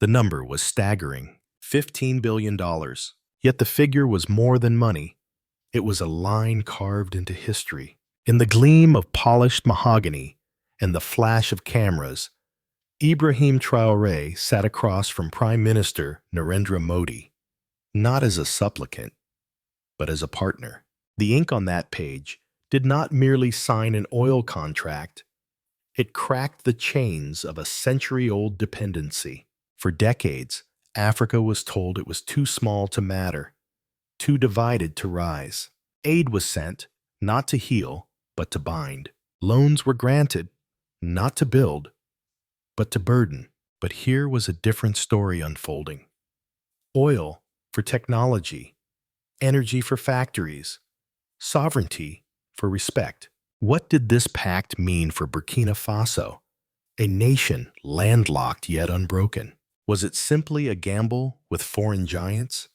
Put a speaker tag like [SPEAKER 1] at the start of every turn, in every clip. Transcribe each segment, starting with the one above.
[SPEAKER 1] The number was staggering, $15 billion. Yet the figure was more than money. It was a line carved into history. In the gleam of polished mahogany and the flash of cameras, Ibrahim Traoré sat across from Prime Minister Narendra Modi, not as a supplicant, but as a partner. The ink on that page did not merely sign an oil contract, it cracked the chains of a century-old dependency. For decades, Africa was told it was too small to matter, too divided to rise. Aid was sent, not to heal, but to bind. Loans were granted, not to build, but to burden. But here was a different story unfolding. Oil for technology, energy for factories, sovereignty for respect. What did this pact mean for Burkina Faso, a nation landlocked yet unbroken? Was it simply a gamble with foreign giants,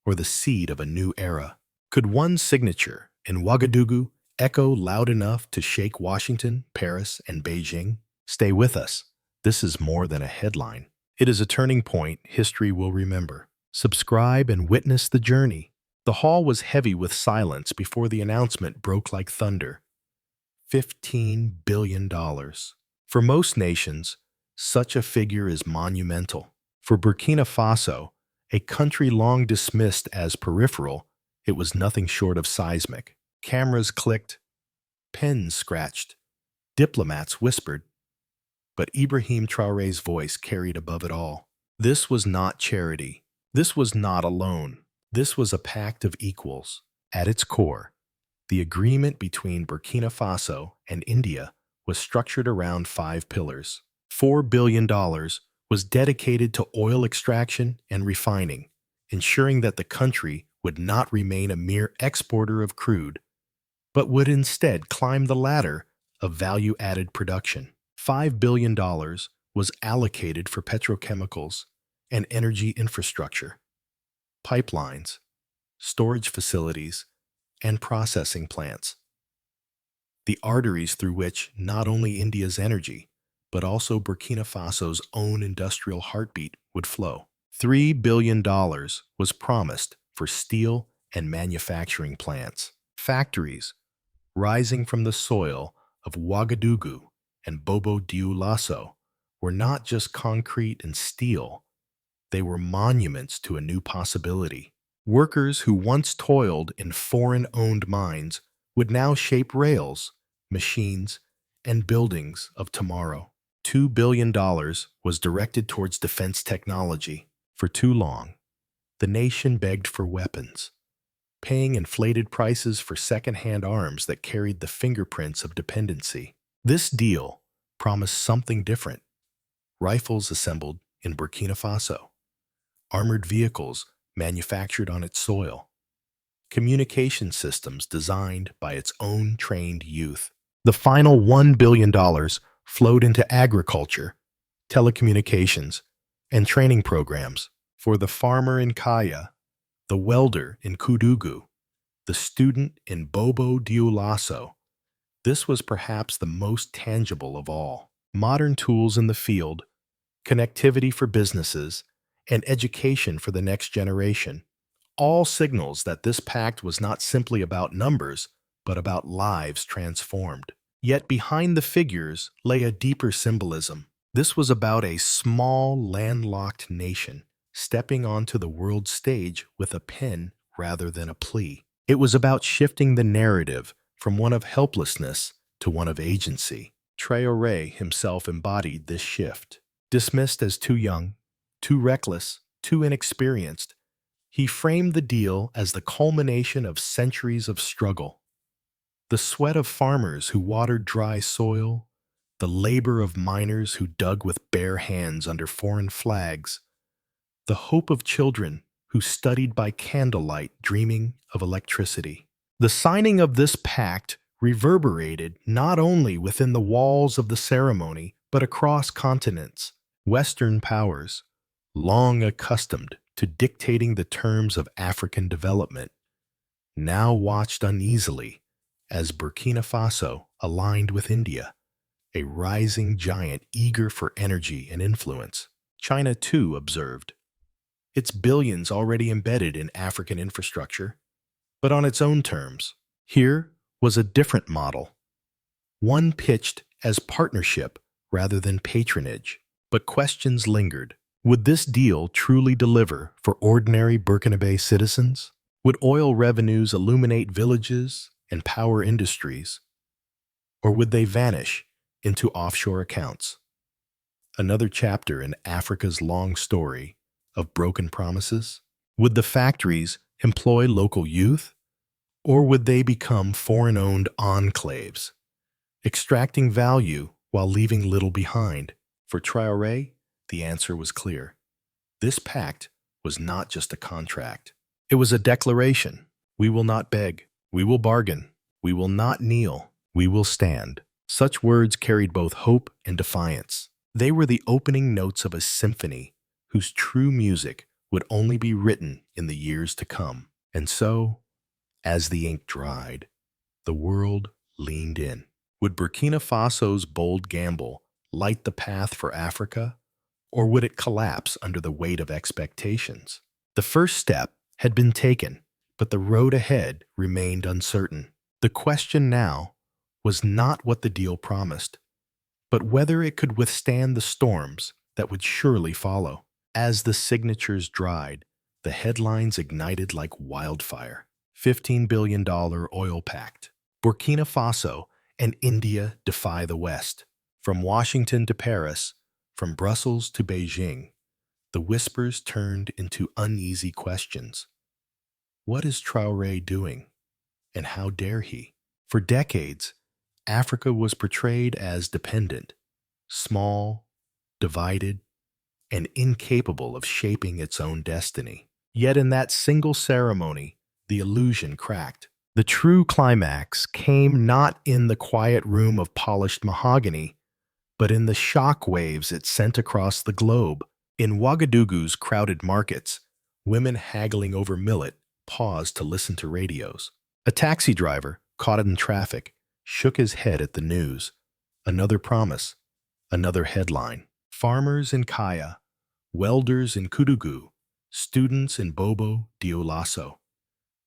[SPEAKER 1] or the seed of a new era? Could one signature in Ouagadougou echo loud enough to shake Washington, Paris, and Beijing? Stay with us. This is more than a headline. It is a turning point history will remember. Subscribe and witness the journey. The hall was heavy with silence before the announcement broke like thunder. $15 billion. For most nations, such a figure is monumental. For Burkina Faso, a country long dismissed as peripheral, it was nothing short of seismic. Cameras clicked, pens scratched, diplomats whispered, but Ibrahim Traoré's voice carried above it all. This was not charity. This was not a loan. This was a pact of equals. At its core, the agreement between Burkina Faso and India was structured around 5 pillars. $4 billion was dedicated to oil extraction and refining, ensuring that the country would not remain a mere exporter of crude, but would instead climb the ladder of value-added production. $5 billion was allocated for petrochemicals and energy infrastructure, pipelines, storage facilities, and processing plants, the arteries through which not only India's energy, but also Burkina Faso's own industrial heartbeat would flow. $3 billion was promised for steel and manufacturing plants, factories rising from the soil of Ouagadougou and Bobo Dioulasso were not just concrete and steel, they were monuments to a new possibility. Workers who once toiled in foreign-owned mines would now shape rails, machines, and buildings of tomorrow. $2 billion was directed towards defense technology. For too long, the nation begged for weapons, paying inflated prices for second-hand arms that carried the fingerprints of dependency. This deal promised something different. Rifles assembled in Burkina Faso, armored vehicles manufactured on its soil, communication systems designed by its own trained youth. The final $1 billion flowed into agriculture, telecommunications, and training programs for the farmer in Kaya, the welder in Kudugu, the student in Bobo Dioulasso. This was perhaps the most tangible of all. Modern tools in the field, connectivity for businesses, and education for the next generation, all signals that this pact was not simply about numbers, but about lives transformed. Yet behind the figures lay a deeper symbolism. This was about a small, landlocked nation stepping onto the world stage with a pen rather than a plea. It was about shifting the narrative from one of helplessness to one of agency. Traoré himself embodied this shift. Dismissed as too young, too reckless, too inexperienced, he framed the deal as the culmination of centuries of struggle. The sweat of farmers who watered dry soil, the labor of miners who dug with bare hands under foreign flags, the hope of children who studied by candlelight dreaming of electricity. The signing of this pact reverberated not only within the walls of the ceremony, but across continents. Western powers, long accustomed to dictating the terms of African development, now watched uneasily as Burkina Faso aligned with India, a rising giant eager for energy and influence. China, too, observed. Its billions already embedded in African infrastructure, but on its own terms. Here was a different model, one pitched as partnership rather than patronage. But questions lingered. Would this deal truly deliver for ordinary Burkinabe citizens? Would oil revenues illuminate villages and power industries? Or would they vanish into offshore accounts? Another chapter in Africa's long story of broken promises? Would the factories employ local youth? Or would they become foreign-owned enclaves, extracting value while leaving little behind? For Traoré, the answer was clear. This pact was not just a contract. It was a declaration. We will not beg. We will bargain. We will not kneel. We will stand. Such words carried both hope and defiance. They were the opening notes of a symphony whose true music would only be written in the years to come. And so, as the ink dried, the world leaned in. Would Burkina Faso's bold gamble light the path for Africa, or would it collapse under the weight of expectations? The first step had been taken, but the road ahead remained uncertain. The question now was not what the deal promised, but whether it could withstand the storms that would surely follow. As the signatures dried, the headlines ignited like wildfire. $15 billion oil pact. Burkina Faso and India defy the West. From Washington to Paris, from Brussels to Beijing, the whispers turned into uneasy questions. What is Traoré doing? And how dare he? For decades, Africa was portrayed as dependent, small, divided, and incapable of shaping its own destiny. Yet in that single ceremony, the illusion cracked. The true climax came not in the quiet room of polished mahogany, but in the shock waves it sent across the globe. In Ouagadougou's crowded markets, women haggling over millet paused to listen to radios. A taxi driver, caught in traffic, shook his head at the news. Another promise, another headline. Farmers in Kaya, welders in Koudougou, students in Bobo Dioulasso.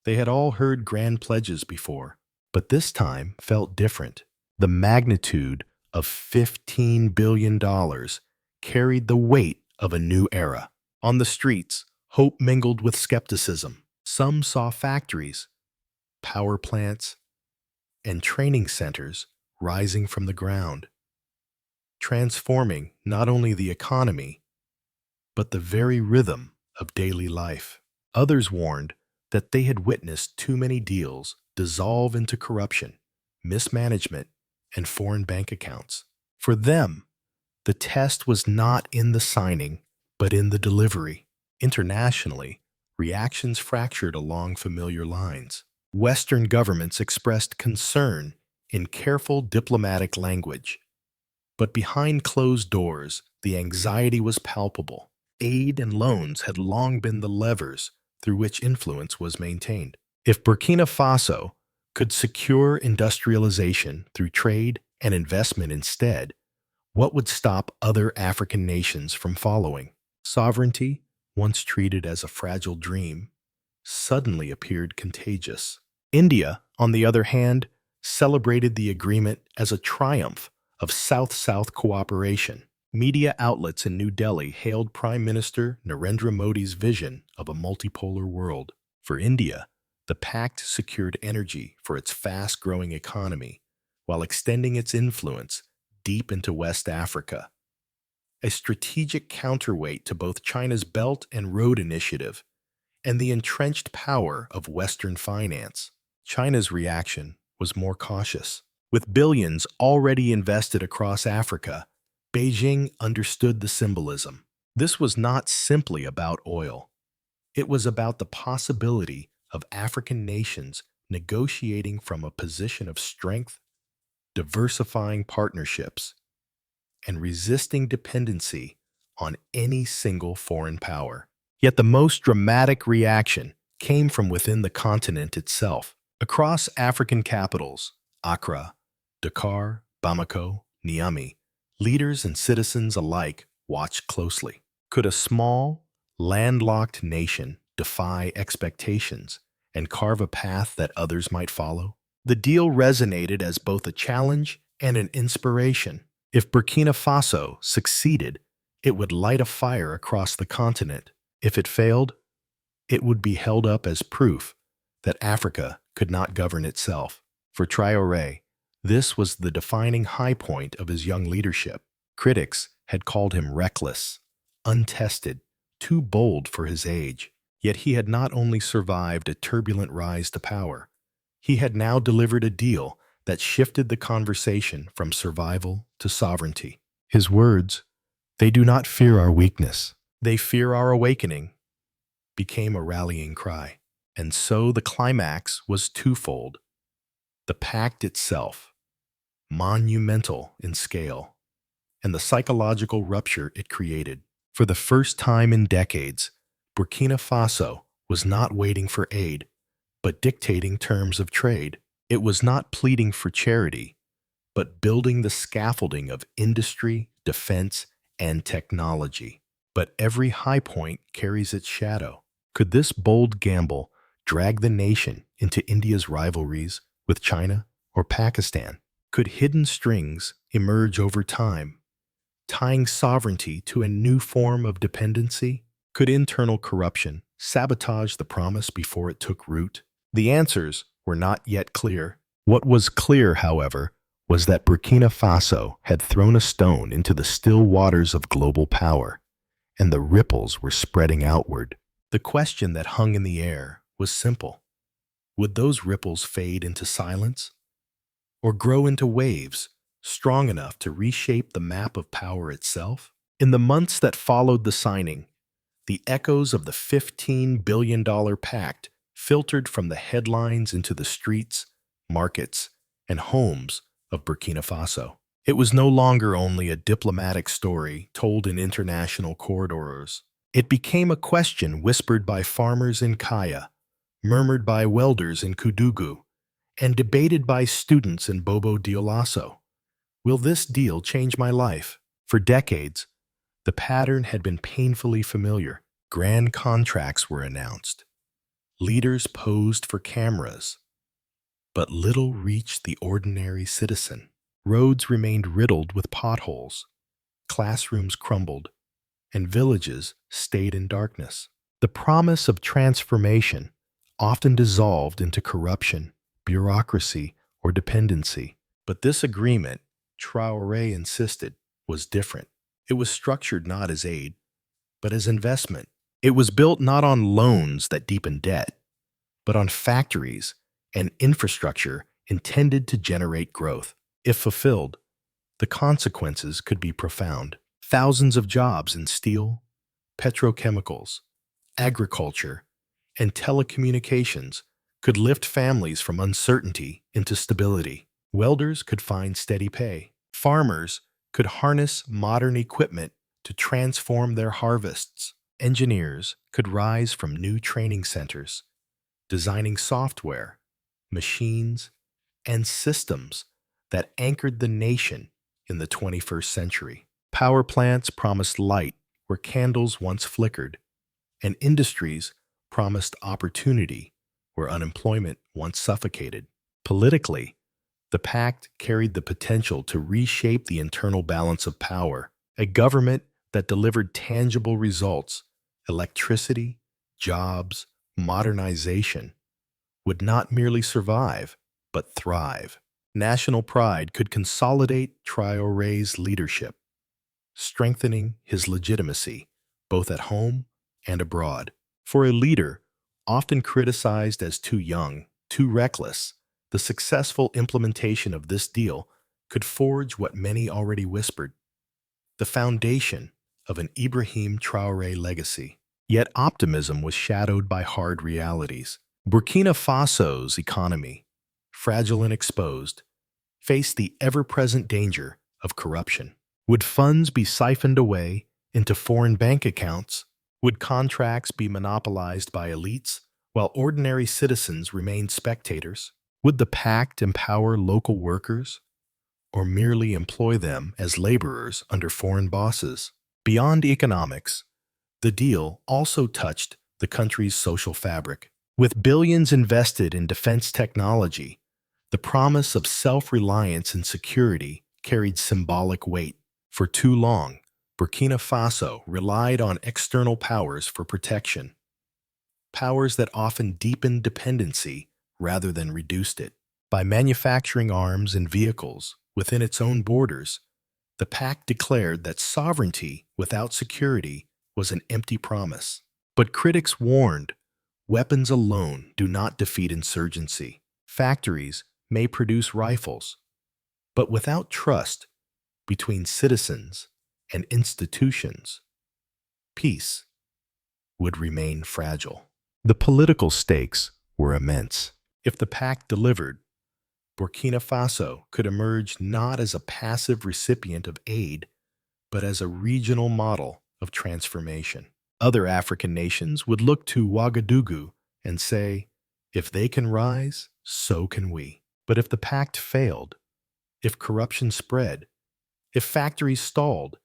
[SPEAKER 1] They had all heard grand pledges before, but this time felt different. The magnitude of $15 billion carried the weight of a new era. On the streets, hope mingled with skepticism. Some saw factories, power plants, and training centers rising from the ground, transforming not only the economy, but the very rhythm of daily life. Others warned that they had witnessed too many deals dissolve into corruption, mismanagement, and foreign bank accounts. For them, the test was not in the signing, but in the delivery. Internationally, reactions fractured along familiar lines. Western governments expressed concern in careful diplomatic language. But behind closed doors, the anxiety was palpable. Aid and loans had long been the levers through which influence was maintained. If Burkina Faso could secure industrialization through trade and investment instead, what would stop other African nations from following? Sovereignty, once treated as a fragile dream, suddenly appeared contagious. India, on the other hand, celebrated the agreement as a triumph of South-South cooperation. Media outlets in New Delhi hailed Prime Minister Narendra Modi's vision of a multipolar world. For India, the pact secured energy for its fast-growing economy while extending its influence deep into West Africa, a strategic counterweight to both China's Belt and Road Initiative and the entrenched power of Western finance. China's reaction was more cautious. With billions already invested across Africa, Beijing understood the symbolism. This was not simply about oil. It was about the possibility of African nations negotiating from a position of strength, diversifying partnerships, and resisting dependency on any single foreign power. Yet the most dramatic reaction came from within the continent itself. Across African capitals, Accra, Dakar, Bamako, Niamey, leaders and citizens alike watched closely. Could a small, landlocked nation defy expectations and carve a path that others might follow? The deal resonated as both a challenge and an inspiration. If Burkina Faso succeeded, it would light a fire across the continent. If it failed, it would be held up as proof that Africa could not govern itself. For Traoré, this was the defining high point of his young leadership. Critics had called him reckless, untested, too bold for his age. Yet he had not only survived a turbulent rise to power, he had now delivered a deal that shifted the conversation from survival to sovereignty. His words, "They do not fear our weakness, they fear our awakening," became a rallying cry. And so the climax was twofold. The pact itself, monumental in scale, and the psychological rupture it created. For the first time in decades, Burkina Faso was not waiting for aid, but dictating terms of trade. It was not pleading for charity, but building the scaffolding of industry, defense, and technology. But every high point carries its shadow. Could this bold gamble drag the nation into India's rivalries with China or Pakistan? Could hidden strings emerge over time, tying sovereignty to a new form of dependency? Could internal corruption sabotage the promise before it took root? The answers were not yet clear. What was clear, however, was that Burkina Faso had thrown a stone into the still waters of global power, and the ripples were spreading outward. The question that hung in the air was simple. Would those ripples fade into silence, or grow into waves strong enough to reshape the map of power itself? In the months that followed the signing, the echoes of the $15 billion pact filtered from the headlines into the streets, markets, and homes of Burkina Faso. It was no longer only a diplomatic story told in international corridors. It became a question whispered by farmers in Kaya, murmured by welders in Kudugu, and debated by students in Bobo Dioulasso. Will this deal change my life? For decades, the pattern had been painfully familiar. Grand contracts were announced. Leaders posed for cameras, but little reached the ordinary citizen. Roads remained riddled with potholes, classrooms crumbled, and villages stayed in darkness. The promise of transformation often dissolved into corruption, bureaucracy, or dependency. But this agreement, Traoré insisted, was different. It was structured not as aid, but as investment. It was built not on loans that deepened debt, but on factories and infrastructure intended to generate growth. If fulfilled, the consequences could be profound. Thousands of jobs in steel, petrochemicals, agriculture, and telecommunications could lift families from uncertainty into stability. Welders could find steady pay. Farmers could harness modern equipment to transform their harvests. Engineers could rise from new training centers, designing software, machines, and systems that anchored the nation in the 21st century. Power plants promised light where candles once flickered, and industries promised opportunity where unemployment once suffocated. Politically, the pact carried the potential to reshape the internal balance of power. A government that delivered tangible results, electricity, jobs, modernization, would not merely survive, but thrive. National pride could consolidate Traoré's leadership, strengthening his legitimacy both at home and abroad. For a leader often criticized as too young, too reckless, the successful implementation of this deal could forge what many already whispered, the foundation of an Ibrahim Traoré legacy. Yet optimism was shadowed by hard realities. Burkina Faso's economy, fragile and exposed, faced the ever-present danger of corruption. Would funds be siphoned away into foreign bank accounts? Would contracts be monopolized by elites while ordinary citizens remained spectators? Would the pact empower local workers or merely employ them as laborers under foreign bosses? Beyond economics, The deal also touched the country's social fabric. With billions invested in defense technology, the promise of self-reliance and security carried symbolic weight. For too long, Burkina Faso relied on external powers for protection, powers that often deepened dependency rather than reduced it. By manufacturing arms and vehicles within its own borders, the Pact declared that sovereignty without security was an empty promise. But critics warned, weapons alone do not defeat insurgency. Factories may produce rifles, but without trust between citizens and institutions, peace would remain fragile. The political stakes were immense. If the Pact delivered, Burkina Faso could emerge not as a passive recipient of aid, but as a regional model of transformation. Other African nations would look to Ouagadougou and say, if they can rise, so can we. But if the pact failed, if corruption spread, if factories stalled,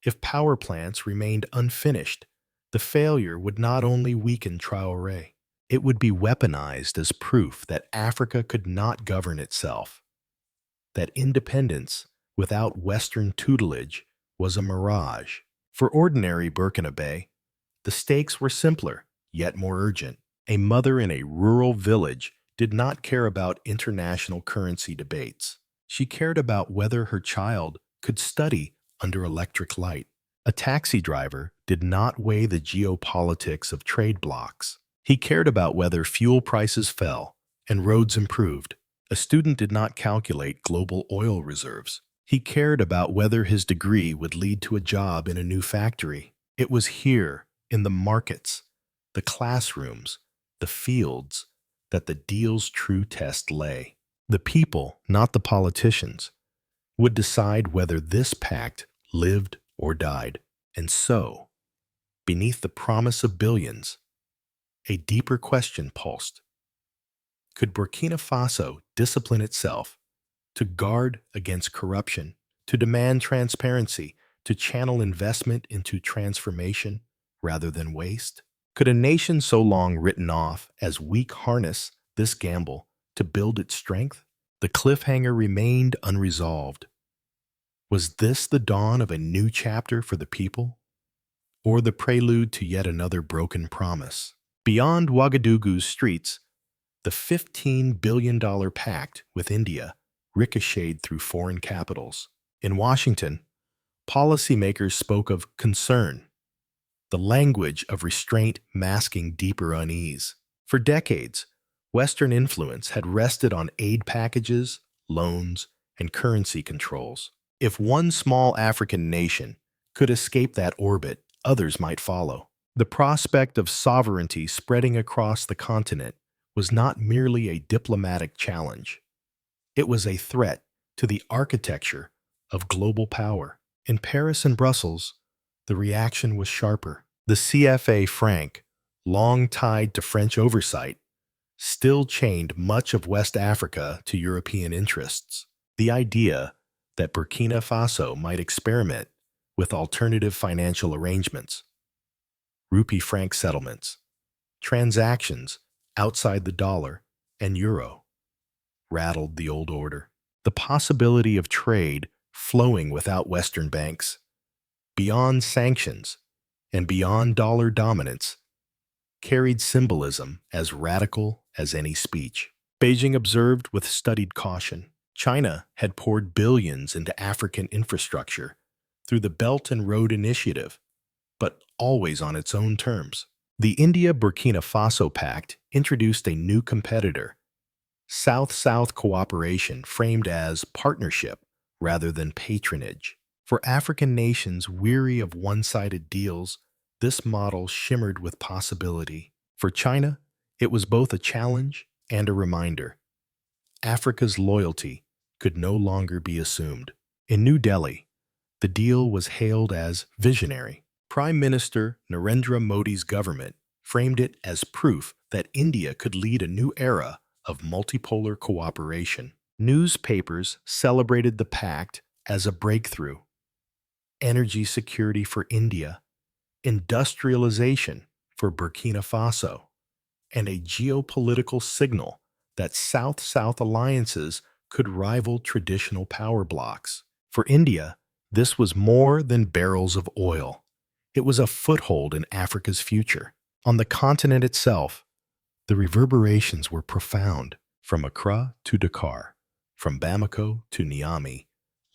[SPEAKER 1] if power plants remained unfinished, the failure would not only weaken Traoré, it would be weaponized as proof that Africa could not govern itself, that independence without Western tutelage was a mirage. For ordinary Burkinabe, the stakes were simpler, yet more urgent. A mother in a rural village did not care about international currency debates. She cared about whether her child could study under electric light. A taxi driver did not weigh the geopolitics of trade blocs. He cared about whether fuel prices fell and roads improved. A student did not calculate global oil reserves. He cared about whether his degree would lead to a job in a new factory. It was here, in the markets, the classrooms, the fields, that the deal's true test lay. The people, not the politicians, would decide whether this pact lived or died. And so, beneath the promise of billions, a deeper question pulsed. Could Burkina Faso discipline itself to guard against corruption, to demand transparency, to channel investment into transformation rather than waste? Could a nation so long written off as weak harness this gamble to build its strength? The cliffhanger remained unresolved. Was this the dawn of a new chapter for the people, or the prelude to yet another broken promise? Beyond Ouagadougou's streets, the $15 billion pact with India ricocheted through foreign capitals. In Washington, policymakers spoke of concern, the language of restraint masking deeper unease. For decades, Western influence had rested on aid packages, loans, and currency controls. If one small African nation could escape that orbit, others might follow. The prospect of sovereignty spreading across the continent was not merely a diplomatic challenge. It was a threat to the architecture of global power. In Paris and Brussels, the reaction was sharper. The CFA franc, long tied to French oversight, still chained much of West Africa to European interests. The idea that Burkina Faso might experiment with alternative financial arrangements, rupee franc settlements, transactions outside the dollar and euro, rattled the old order. The possibility of trade flowing without Western banks, beyond sanctions and beyond dollar dominance, carried symbolism as radical as any speech. Beijing observed with studied caution. China had poured billions into African infrastructure through the Belt and Road Initiative, but always on its own terms. The India-Burkina Faso Pact introduced a new competitor, South-South cooperation framed as partnership rather than patronage. For African nations weary of one-sided deals, this model shimmered with possibility. For China, it was both a challenge and a reminder. Africa's loyalty could no longer be assumed. In New Delhi, the deal was hailed as visionary. Prime Minister Narendra Modi's government framed it as proof that India could lead a new era of multipolar cooperation. Newspapers celebrated the pact as a breakthrough. Energy security for India, industrialization for Burkina Faso, and a geopolitical signal that South-South alliances could rival traditional power blocks. For India, this was more than barrels of oil. It was a foothold in Africa's future. On the continent itself, the reverberations were profound. From Accra to Dakar, from Bamako to Niamey,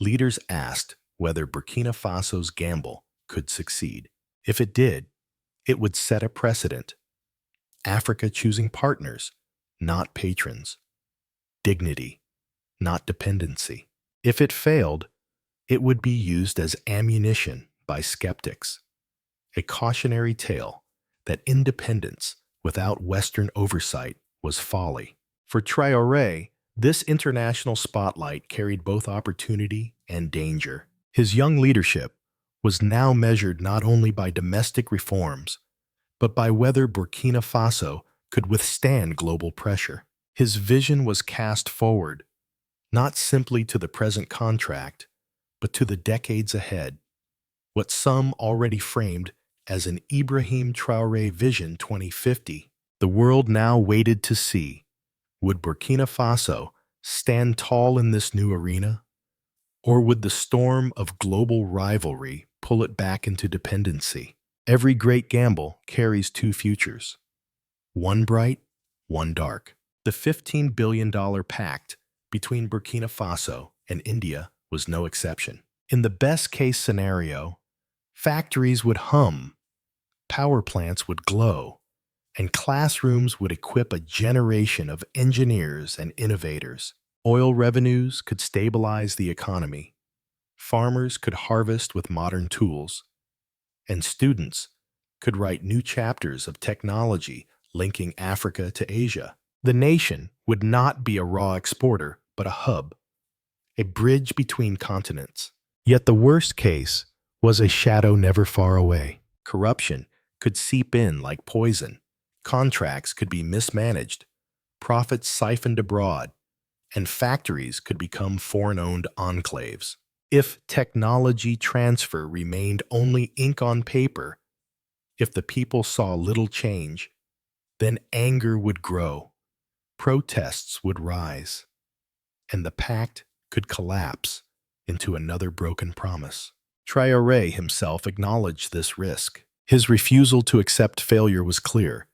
[SPEAKER 1] leaders asked whether Burkina Faso's gamble could succeed. If it did, it would set a precedent. Africa choosing partners, not patrons. Dignity, not dependency. If it failed, it would be used as ammunition by skeptics. A cautionary tale that independence without Western oversight was folly. For Traoré, this international spotlight carried both opportunity and danger. His young leadership was now measured not only by domestic reforms, but by whether Burkina Faso could withstand global pressure. His vision was cast forward, not simply to the present contract, but to the decades ahead, what some already framed as an Ibrahim Traoré Vision 2050. The world now waited to see, would Burkina Faso stand tall in this new arena, or would the storm of global rivalry pull it back into dependency? Every great gamble carries two futures, one bright, one dark. The $15 billion pact between Burkina Faso and India was no exception. In the best-case scenario, factories would hum, power plants would glow, and classrooms would equip a generation of engineers and innovators. Oil revenues could stabilize the economy, farmers could harvest with modern tools, and students could write new chapters of technology linking Africa to Asia. The nation would not be a raw exporter, but a hub, a bridge between continents. Yet the worst case was a shadow never far away. Corruption could seep in like poison. Contracts could be mismanaged, profits siphoned abroad, and factories could become foreign-owned enclaves. If technology transfer remained only ink on paper, if the people saw little change, then anger would grow, protests would rise, and the pact could collapse into another broken promise. Traoré himself acknowledged this risk. His refusal to accept failure was clear,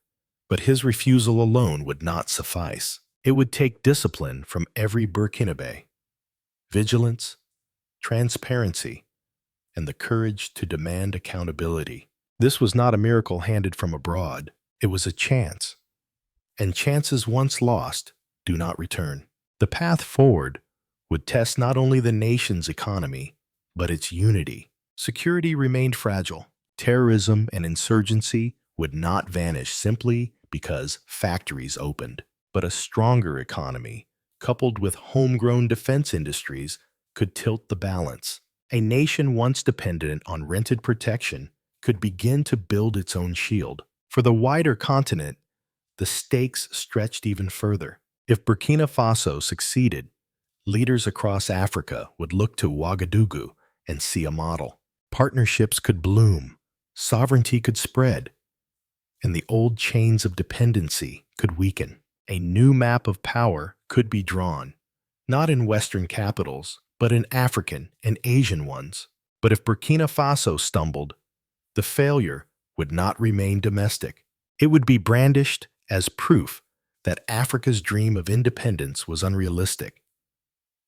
[SPEAKER 1] but his refusal alone would not suffice. It would take discipline from every Burkinabe, vigilance, transparency, and the courage to demand accountability. This was not a miracle handed from abroad. It was a chance. And chances once lost do not return. The path forward would test not only the nation's economy, but its unity. Security remained fragile. Terrorism and insurgency would not vanish simply because factories opened. But a stronger economy, coupled with homegrown defense industries, could tilt the balance. A nation once dependent on rented protection could begin to build its own shield. For the wider continent, the stakes stretched even further. If Burkina Faso succeeded, leaders across Africa would look to Ouagadougou and see a model. Partnerships could bloom, sovereignty could spread, and the old chains of dependency could weaken. A new map of power could be drawn, not in Western capitals, but in African and Asian ones. But if Burkina Faso stumbled, the failure would not remain domestic. It would be brandished as proof that Africa's dream of independence was unrealistic,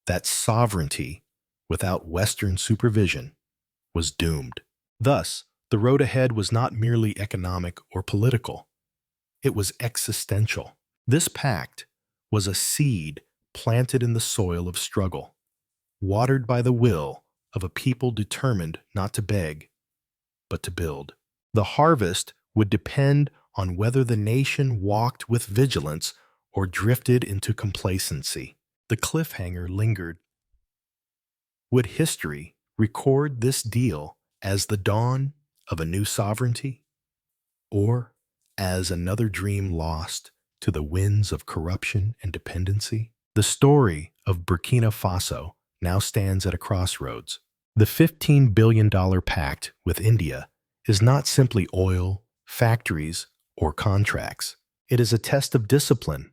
[SPEAKER 1] that sovereignty without Western supervision was doomed. Thus, the road ahead was not merely economic or political. It was existential. This pact was a seed planted in the soil of struggle, watered by the will of a people determined not to beg, but to build. The harvest would depend on whether the nation walked with vigilance or drifted into complacency. The cliffhanger lingered. Would history record this deal as the dawn of a new sovereignty, or as another dream lost to the winds of corruption and dependency? The story of Burkina Faso now stands at a crossroads. The $15 billion pact with India is not simply oil, factories, or contracts. It is a test of discipline,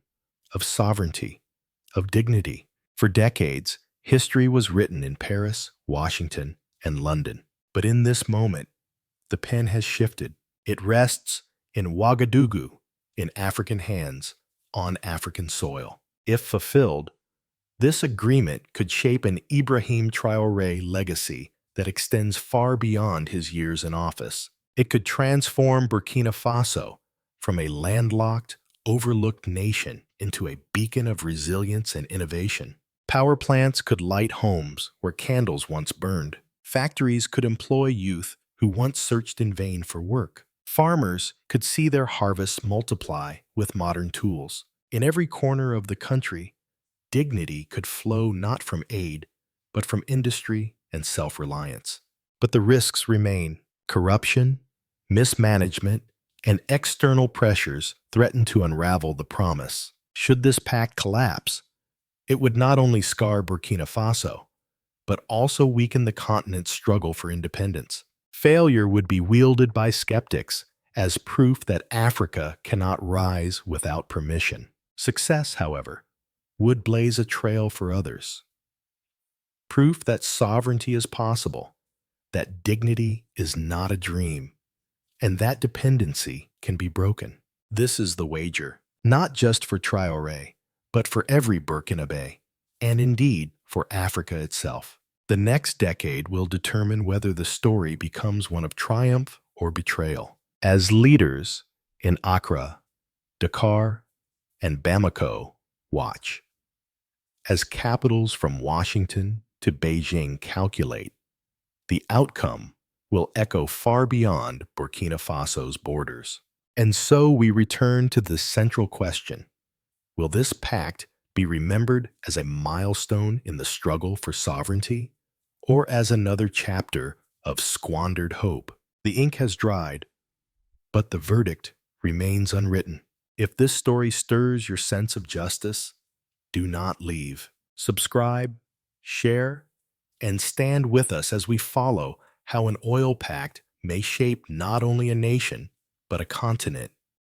[SPEAKER 1] of sovereignty, of dignity. For decades, history was written in Paris, Washington, and London. But in this moment, the pen has shifted. It rests in Ouagadougou, in African hands, on African soil. If fulfilled, this agreement could shape an Ibrahim Traoré legacy that extends far beyond his years in office. It could transform Burkina Faso from a landlocked, overlooked nation into a beacon of resilience and innovation. Power plants could light homes where candles once burned. Factories could employ youth who once searched in vain for work. Farmers could see their harvests multiply with modern tools. In every corner of the country, dignity could flow not from aid, but from industry and self-reliance. But the risks remain. Corruption, mismanagement, and external pressures threaten to unravel the promise. Should this pact collapse, it would not only scar Burkina Faso, but also weaken the continent's struggle for independence. Failure would be wielded by skeptics as proof that Africa cannot rise without permission. Success, however, would blaze a trail for others. Proof that sovereignty is possible, that dignity is not a dream, and that dependency can be broken. This is the wager, not just for Traoré, but for every Burkinabe, and indeed for Africa itself. The next decade will determine whether the story becomes one of triumph or betrayal. As leaders in Accra, Dakar, and Bamako watch, as capitals from Washington to Beijing calculate, the outcome will echo far beyond Burkina Faso's borders. And so we return to the central question. Will this pact be remembered as a milestone in the struggle for sovereignty, or as another chapter of squandered hope? The ink has dried, but the verdict remains unwritten. If this story stirs your sense of justice, do not leave. Subscribe, share, and stand with us as we follow how an oil pact may shape not only a nation, but a continent